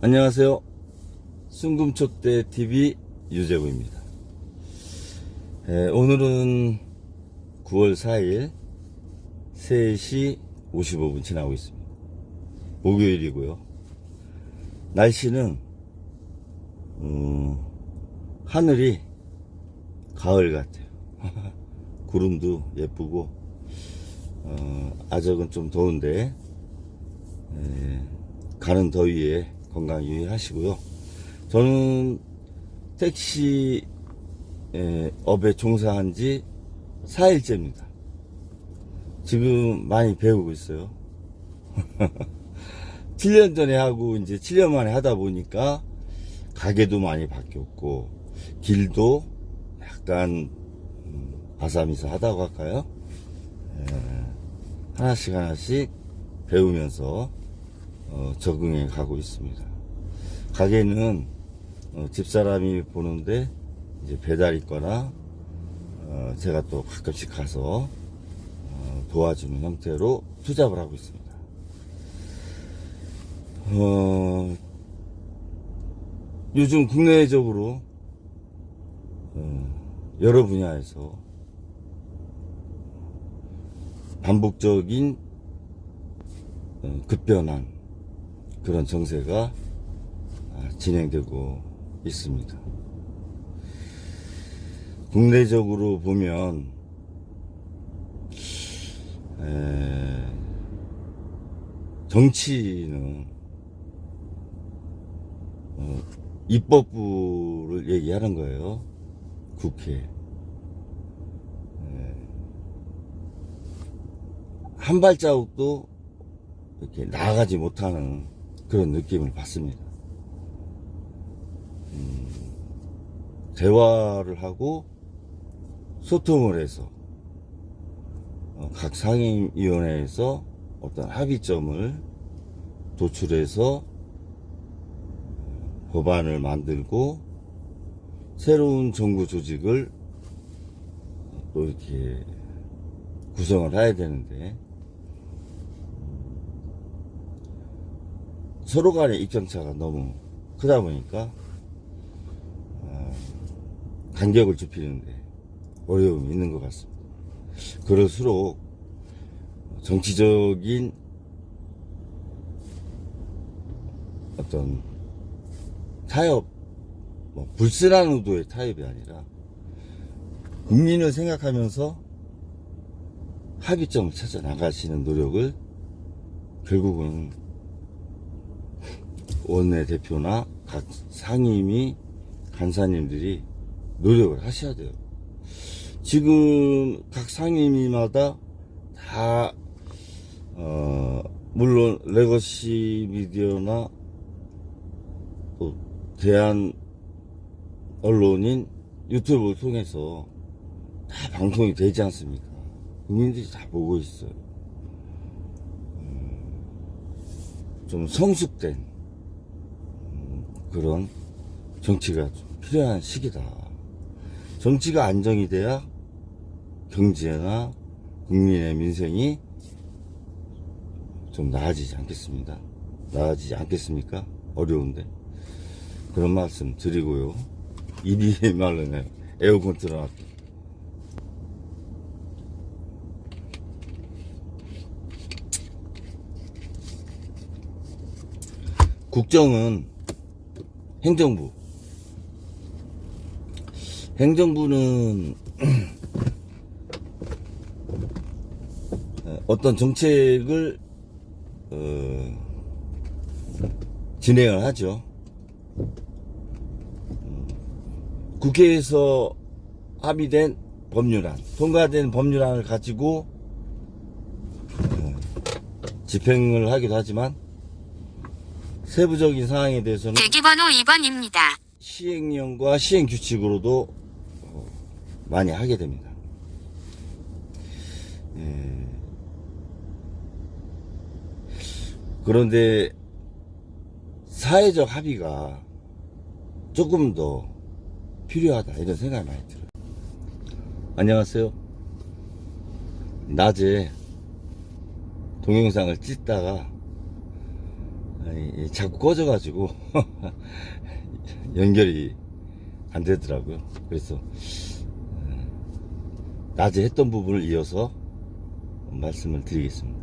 안녕하세요. 순금촉대TV 유재구입니다. 오늘은 9월 4일 3시 55분 지나고 있습니다. 목요일이고요. 날씨는 하늘이 가을 같아요. 구름도 예쁘고 아직은 좀 더운데 가는 더위에 건강 유의하시고요. 저는 택시 업에 종사한 지 4일째입니다. 지금 많이 배우고 있어요. 7년 전에 하고 이제 7년 만에 하다 보니까 가게도 많이 바뀌었고 길도 약간 아사미사하다고 할까요? 하나씩 배우면서 적응해 가고 있습니다. 가게는 집사람이 보는데 이제 배달 있거나 제가 또 가끔씩 가서 도와주는 형태로 투잡을 하고 있습니다. 요즘 국내적으로 여러 분야에서 반복적인 급변한 그런 정세가 진행되고 있습니다. 국내적으로 보면 정치는 입법부를 얘기하는 거예요. 국회. 한 발자국도 이렇게 나아가지 못하는 그런 느낌을 받습니다. 대화를 하고 소통을 해서 각 상임위원회에서 어떤 합의점을 도출해서 법안을 만들고 새로운 정부 조직을 또 이렇게 구성을 해야 되는데 서로 간의 입장차가 너무 크다 보니까 간격을 좁히는데 어려움이 있는 것 같습니다. 그럴수록 정치적인 어떤 타협, 불순한 의도의 타협이 아니라 국민을 생각하면서 합의점을 찾아 나가시는 노력을 결국은 원내대표나 각 상임위 간사님들이 노력을 하셔야 돼요. 지금 각 상임위마다 다 물론 레거시 미디어나 또 대한 언론인 유튜브를 통해서 다 방송이 되지 않습니까? 국민들이 다 보고 있어요. 좀 성숙된 그런 정치가 좀 필요한 시기다. 정치가 안정이 돼야 경제나 국민의 민생이 좀 나아지지 않겠습니다. 나아지지 않겠습니까? 어려운데. 그런 말씀 드리고요. 입이 말르네요. 에어컨 틀어놨고. 국정은 행정부는 어떤 정책을 진행을 하죠. 국회에서 합의된 법률안, 통과된 법률안을 가지고 집행을 하기도 하지만 세부적인 사항에 대해서는 대기번호 2번입니다. 시행령과 시행규칙으로도 많이 하게 됩니다. 그런데 사회적 합의가 조금 더 필요하다 이런 생각이 많이 들어요. 안녕하세요. 낮에 동영상을 찍다가 자꾸 꺼져가지고 연결이 안 되더라고요. 그래서 낮에 했던 부분을 이어서 말씀을 드리겠습니다.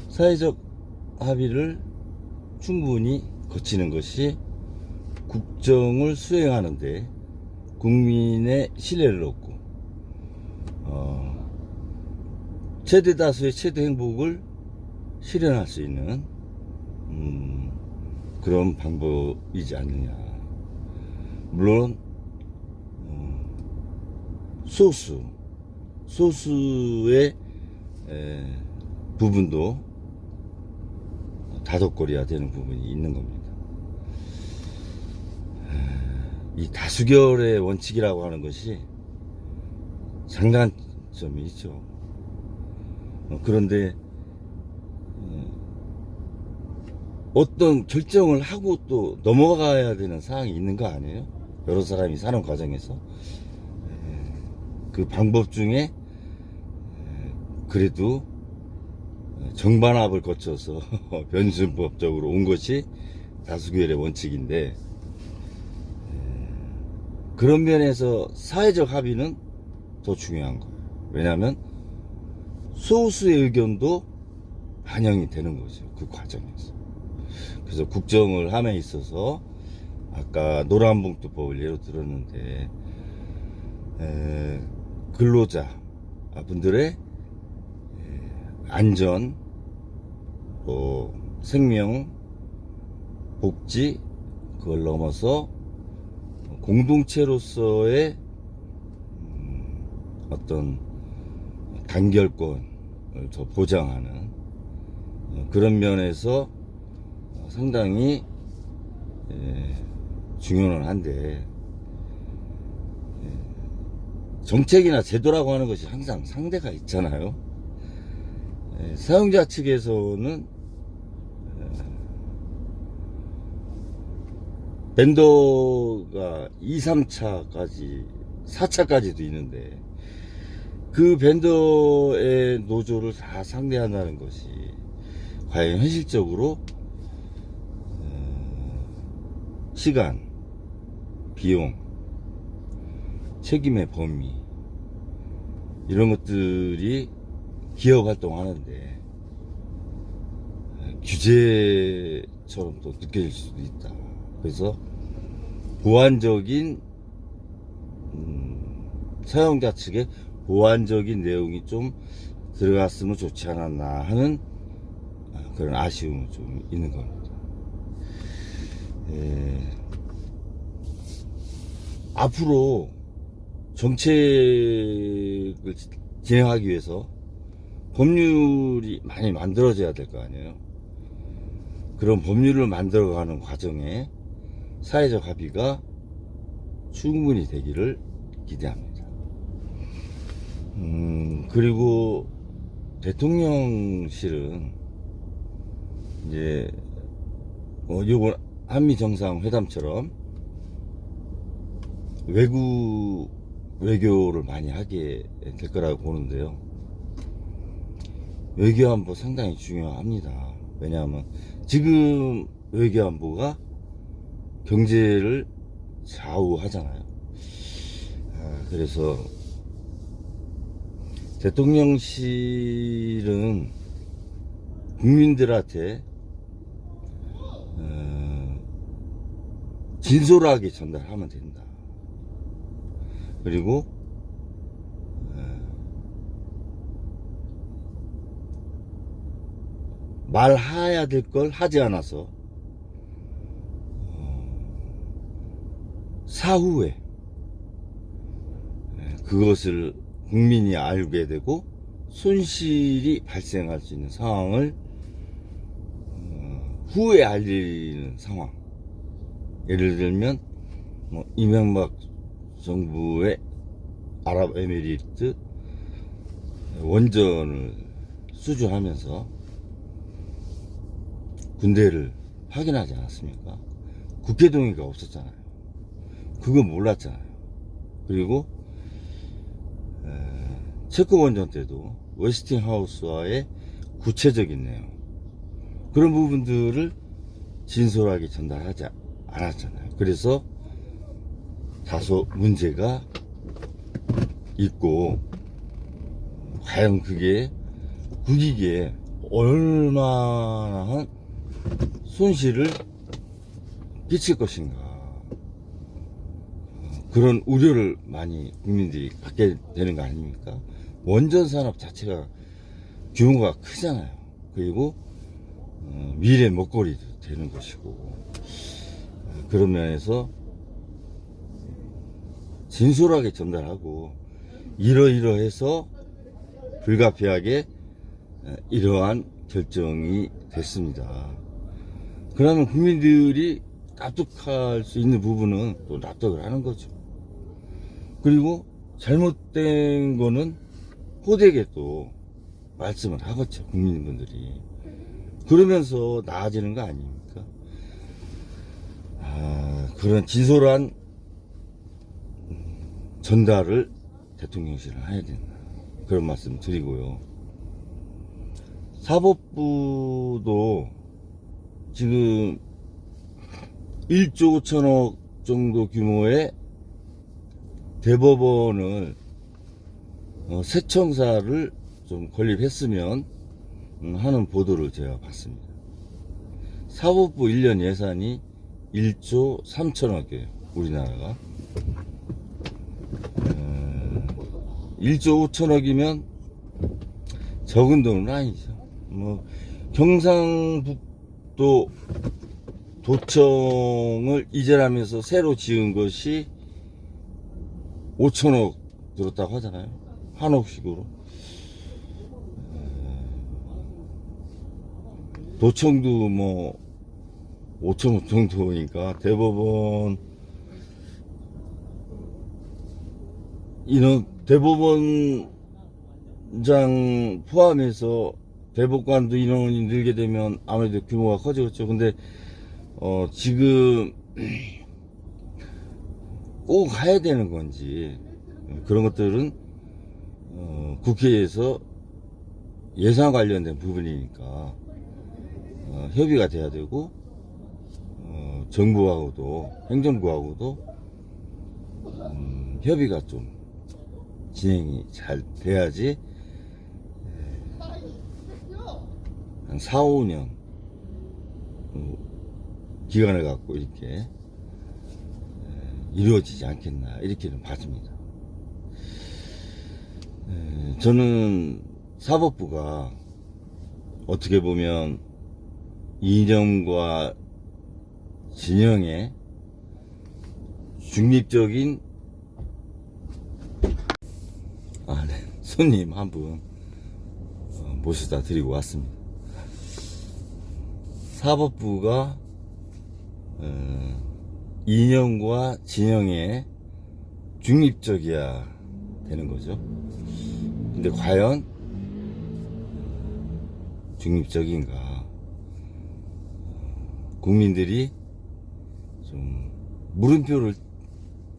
사회적 합의를 충분히 거치는 것이 국정을 수행하는데 국민의 신뢰를 얻고 최대 다수의 최대 행복을 실현할 수 있는 그런 방법이지 않느냐. 물론 소수의 부분도 다독거려야 되는 부분이 있는 겁니다. 이 다수결의 원칙이라고 하는 것이 장단점이 있죠. 그런데 어떤 결정을 하고 또 넘어가야 되는 상황이 있는 거 아니에요? 여러 사람이 사는 과정에서 그 방법 중에 그래도 정반합을 거쳐서 변순법적으로 온 것이 다수결의 원칙인데, 그런 면에서 사회적 합의는 더 중요한 거예요. 왜냐하면 소수의 의견도 반영이 되는 거죠, 그 과정에서. 그래서 국정을 함에 있어서 아까 노란봉투법을 예로 들었는데, 근로자 분들의 안전, 생명, 복지, 그걸 넘어서 공동체로서의 어떤 단결권을 더 보장하는 그런 면에서 상당히 중요는 한데, 정책이나 제도라고 하는 것이 항상 상대가 있잖아요. 사용자 측에서는 벤더가 2, 3차까지 4차까지도 있는데, 그 벤더의 노조를 다 상대한다는 것이 과연 현실적으로 시간, 비용, 책임의 범위, 이런 것들이 기업 활동하는데 규제처럼 또 느껴질 수도 있다. 그래서 보완적인 사용자 측의 보완적인 내용이 좀 들어갔으면 좋지 않았나 하는 그런 아쉬움은 좀 있는 겁니다. 앞으로 정책을 진행하기 위해서 법률이 많이 만들어져야 될 거 아니에요. 그런 법률을 만들어가는 과정에 사회적 합의가 충분히 되기를 기대합니다. 그리고 대통령실은 이제 요번 한미 정상회담처럼 외교를 많이 하게 될 거라고 보는데요. 외교안보 상당히 중요합니다. 왜냐하면 지금 외교안보가 경제를 좌우하잖아요. 그래서 대통령실은 국민들한테 진솔하게 전달하면 된다. 그리고 말해야 될 걸 하지 않아서 사후에 그것을 국민이 알게 되고 손실이 발생할 수 있는 상황을 후에 알리는 상황. 예를 들면 이명박 정부의 아랍에미리트 원전을 수주하면서 군대를 파견하지 않았습니까? 국회 동의가 없었잖아요. 그거 몰랐잖아요. 그리고 체코 원전 때도 웨스팅하우스와의 구체적인 내용, 그런 부분들을 진솔하게 전달하지 않았잖아요. 그래서 다소 문제가 있고, 과연 그게 국익에 얼마나 손실을 끼칠 것인가, 그런 우려를 많이 국민들이 갖게 되는 거 아닙니까? 원전 산업 자체가 규모가 크잖아요. 그리고 미래 먹거리도 되는 것이고, 그런 면에서 진솔하게 전달하고, 이러이러해서 불가피하게 이러한 결정이 됐습니다. 그러면 국민들이 납득할 수 있는 부분은 또 납득을 하는 거죠. 그리고 잘못된 거는 호되게 또 말씀을 하겠죠, 국민분들이. 그러면서 나아지는 거 아닙니까? 그런 진솔한 전달을 대통령실은 해야 된다, 그런 말씀 드리고요. 사법부도 지금 1조 5천억 정도 규모의 대법원을 세청사를 좀 건립했으면 하는 보도를 제가 봤습니다. 사법부 1년 예산이 1조 3천억이에요, 우리나라가. 1조 5천억이면 적은 돈은 아니죠. 뭐 경상북도 도청을 이전하면서 새로 지은 것이 5천억 들었다고 하잖아요, 한옥식으로. 도청도 뭐 5천억 정도니까 대법원 인원, 대법원장 포함해서 대법관도 인원이 늘게 되면 아무래도 규모가 커지겠죠. 근데 지금 꼭 해야 되는 건지, 그런 것들은 국회에서 예산 관련된 부분이니까 협의가 돼야 되고, 정부하고도 행정부하고도 협의가 좀 진행이 잘 돼야지 한 4, 5년 기간을 갖고 이렇게 이루어지지 않겠나, 이렇게는 봐집니다. 저는 사법부가 어떻게 보면 이념과 진영의 중립적인 손님 한 분 모셔다 드리고 왔습니다. 사법부가 이념과 진영에 중립적이어야 되는 거죠. 근데 과연 중립적인가? 국민들이 좀 물음표를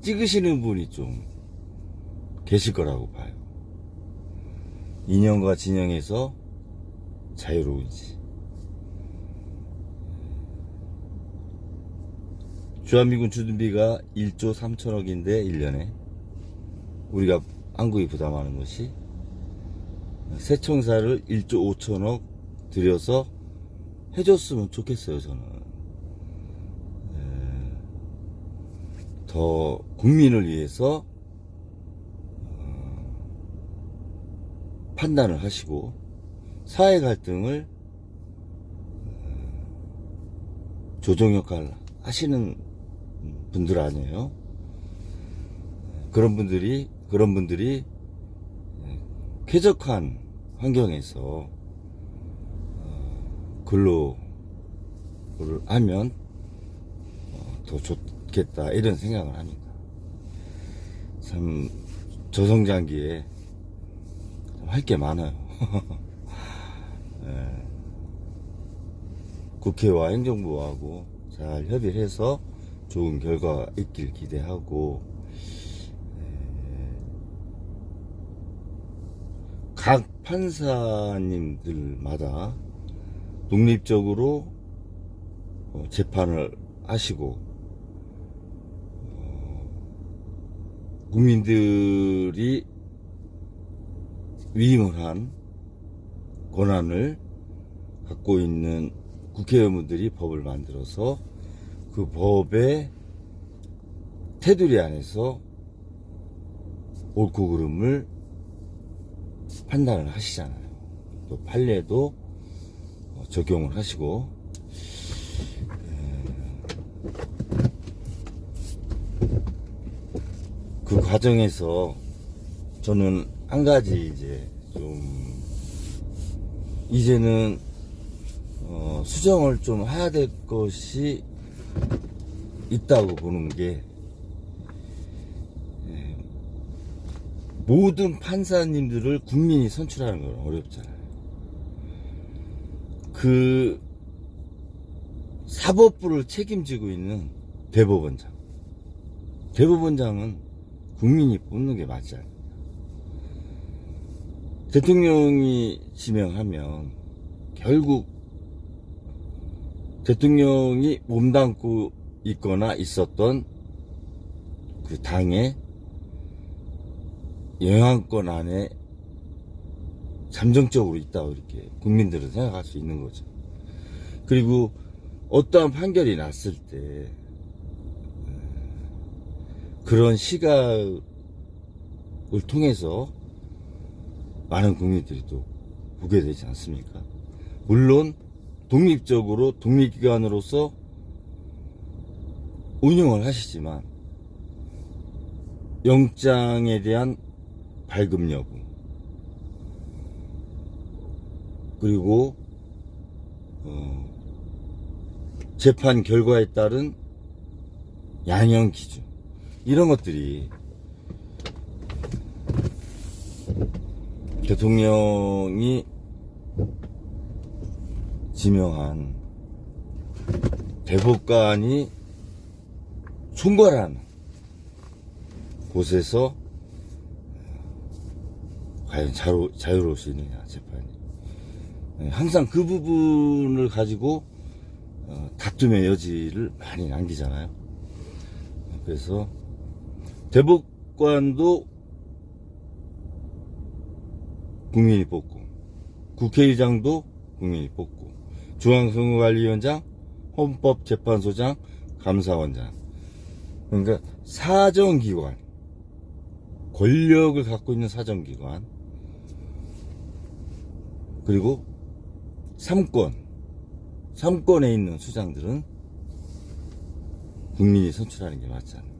찍으시는 분이 좀 계실 거라고 봐요. 이념과 진영에서 자유로운지. 주한미군 주둔비가 1조 3천억인데 1년에 우리가 한국이 부담하는 것이, 세청사를 1조 5천억 들여서 해줬으면 좋겠어요, 저는. 더 국민을 위해서 판단을 하시고 사회 갈등을 조정 역할을 하시는 분들 아니에요. 그런 분들이 쾌적한 환경에서 근로를 하면 더 좋겠다, 이런 생각을 합니다. 참 저성장기에 할 게 많아요. 국회와 행정부하고 잘 협의해서 좋은 결과 있길 기대하고, 각 판사님들마다 독립적으로 재판을 하시고 국민들이 위임을 한 권한을 갖고 있는 국회의원들이 법을 만들어서 그 법의 테두리 안에서 옳고 그름을 판단을 하시잖아요. 또 판례도 적용을 하시고, 그 과정에서 저는 한 가지 이제는 수정을 좀 해야 될 것이 있다고 보는 게, 모든 판사님들을 국민이 선출하는 건 어렵잖아요. 그 사법부를 책임지고 있는 대법원장은 국민이 뽑는 게 맞지 않나요? 대통령이 지명하면 결국 대통령이 몸담고 있거나 있었던 그 당의 영향권 안에 잠정적으로 있다고 이렇게 국민들은 생각할 수 있는 거죠. 그리고 어떠한 판결이 났을 때 그런 시각을 통해서 많은 국민들이 또 보게 되지 않습니까? 물론 독립적으로 독립기관으로서 운영을 하시지만 영장에 대한 발급 여부, 그리고 재판 결과에 따른 양형 기준, 이런 것들이 대통령이 지명한 대법관이 총괄하는 곳에서 과연 자유로울 수 있느냐, 재판이. 항상 그 부분을 가지고 다툼의 여지를 많이 남기잖아요. 그래서 대법관도 국민이 뽑고, 국회의장도 국민이 뽑고, 중앙선거관리위원장, 헌법재판소장, 감사원장, 그러니까 사정기관, 권력을 갖고 있는 사정기관, 그리고 삼권에 있는 수장들은 국민이 선출하는 게 맞지 않을까,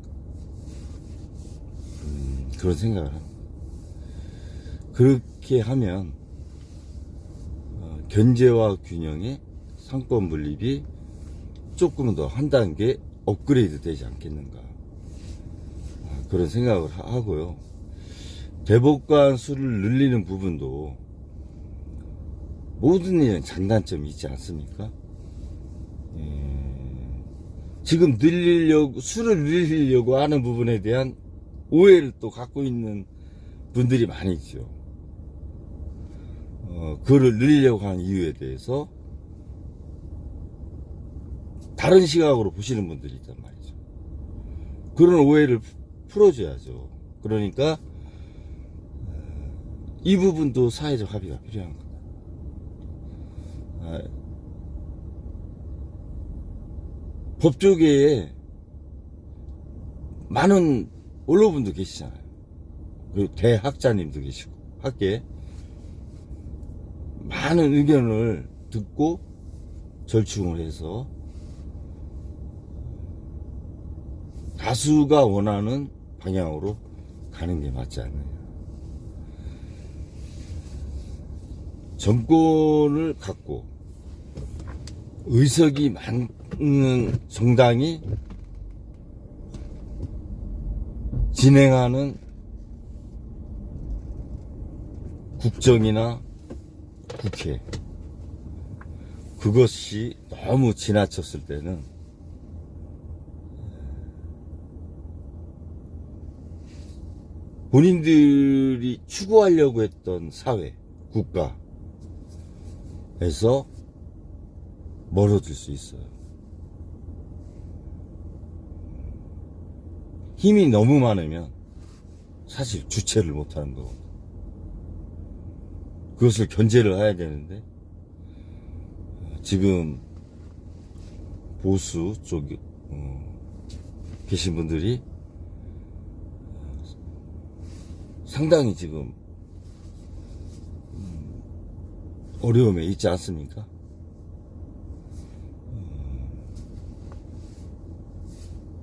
그런 생각을 합니다. 그렇게 하면 견제와 균형의 상권 분립이 조금 더 한 단계 업그레이드 되지 않겠는가, 그런 생각을 하고요. 대법관 수를 늘리는 부분도 모든 일은 장단점이 있지 않습니까? 지금 수를 늘리려고 하는 부분에 대한 오해를 또 갖고 있는 분들이 많이 있죠. 그거를 늘리려고 하는 이유에 대해서 다른 시각으로 보시는 분들이 있단 말이죠. 그런 오해를 풀어줘야죠. 그러니까 이 부분도 사회적 합의가 필요한 거다. 법조계에 많은 언론분도 계시잖아요. 그리고 대학자님도 계시고, 학계에 많은 의견을 듣고 절충을 해서 다수가 원하는 방향으로 가는 게 맞지 않느냐. 정권을 갖고 의석이 많은 정당이 진행하는 국정이나 국회, 그것이 너무 지나쳤을 때는 본인들이 추구하려고 했던 사회, 국가에서 멀어질 수 있어요. 힘이 너무 많으면 사실 주체를 못하는 거거든. 그것을 견제를 해야 되는데 지금 보수 쪽에 계신 분들이 상당히 지금 어려움에 있지 않습니까?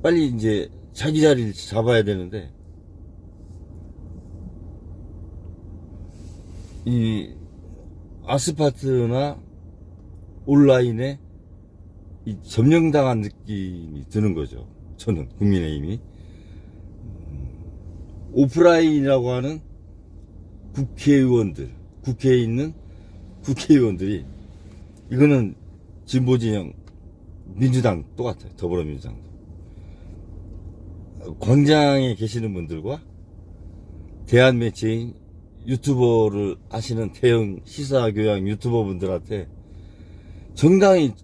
빨리 이제 자기 자리를 잡아야 되는데 이 아스팔트나 온라인에 이 점령당한 느낌이 드는 거죠. 저는 국민의힘이 오프라인이라고 하는 국회의원들, 국회에 있는 국회의원들이 이거는 진보 진영 민주당 똑같아요. 더불어민주당도 광장에 계시는 분들과 대한 매체인 유튜버를 하시는 대형 시사교양 유튜버 분들한테 정당히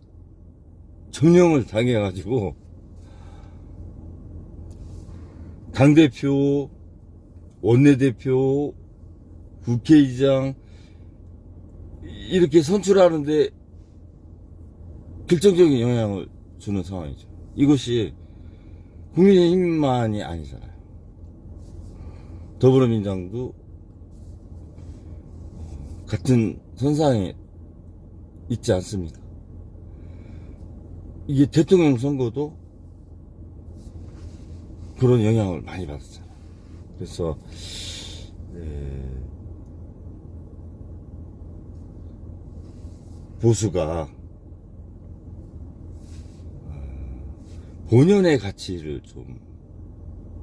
점령을 당해가지고 당대표, 원내대표, 국회의장 이렇게 선출하는데 결정적인 영향을 주는 상황이죠. 이것이 국민의힘만이 아니잖아요. 더불어민주당도 같은 선상에 있지 않습니까? 이게 대통령 선거도 그런 영향을 많이 받았잖아요. 그래서 보수가 본연의 가치를 좀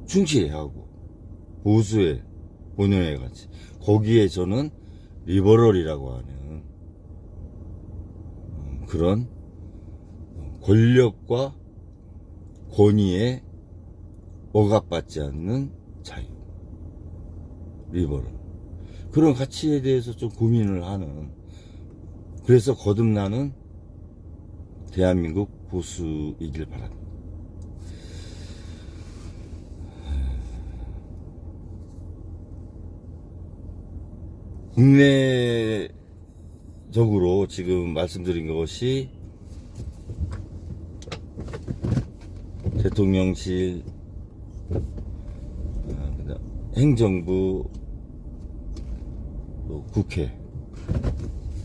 충실히 하고 보수의 본연의 가치 거기에 저는 리버럴이라고 하는 그런 권력과 권위에 억압받지 않는 자유 리버럴 그런 가치에 대해서 좀 고민을 하는 그래서 거듭나는 대한민국 보수이길 바랍니다. 국내적으로 지금 말씀드린 것이 대통령실, 행정부, 국회,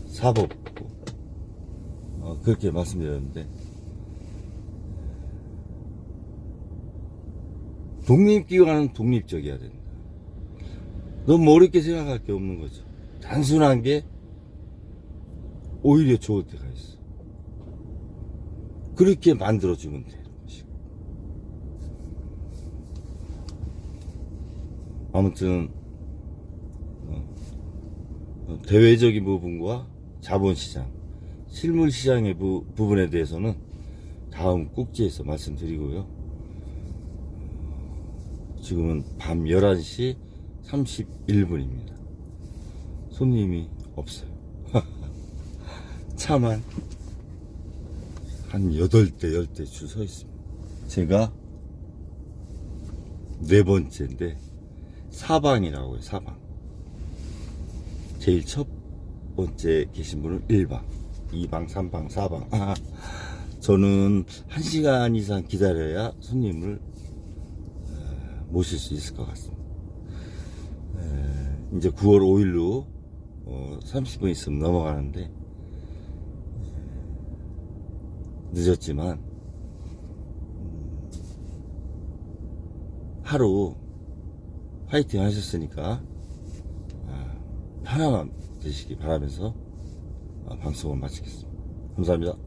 사법부 그렇게 말씀드렸는데 독립기관은 독립적이어야 된다. 너무 어렵게 생각할 게 없는 거죠. 단순한 게 오히려 좋을 때가 있어. 그렇게 만들어주면 되는 것이고. 아무튼 대외적인 부분과 자본시장, 실물시장의 부분에 대해서는 다음 꼭지에서 말씀드리고요. 지금은 밤 11시 31분입니다. 손님이 없어요. 차만 한 8대, 10대 줄 서 있습니다. 제가 4번째인데 사방이라고 해요. 사방. 제일 첫 번째 계신 분은 1방, 2방, 3방, 4방. 저는 1시간 이상 기다려야 손님을 모실 수 있을 것 같습니다. 이제 9월 5일로 30분 있으면 넘어가는데 늦었지만 하루 화이팅 하셨으니까 편안함 되시기 바라면서 방송을 마치겠습니다. 감사합니다.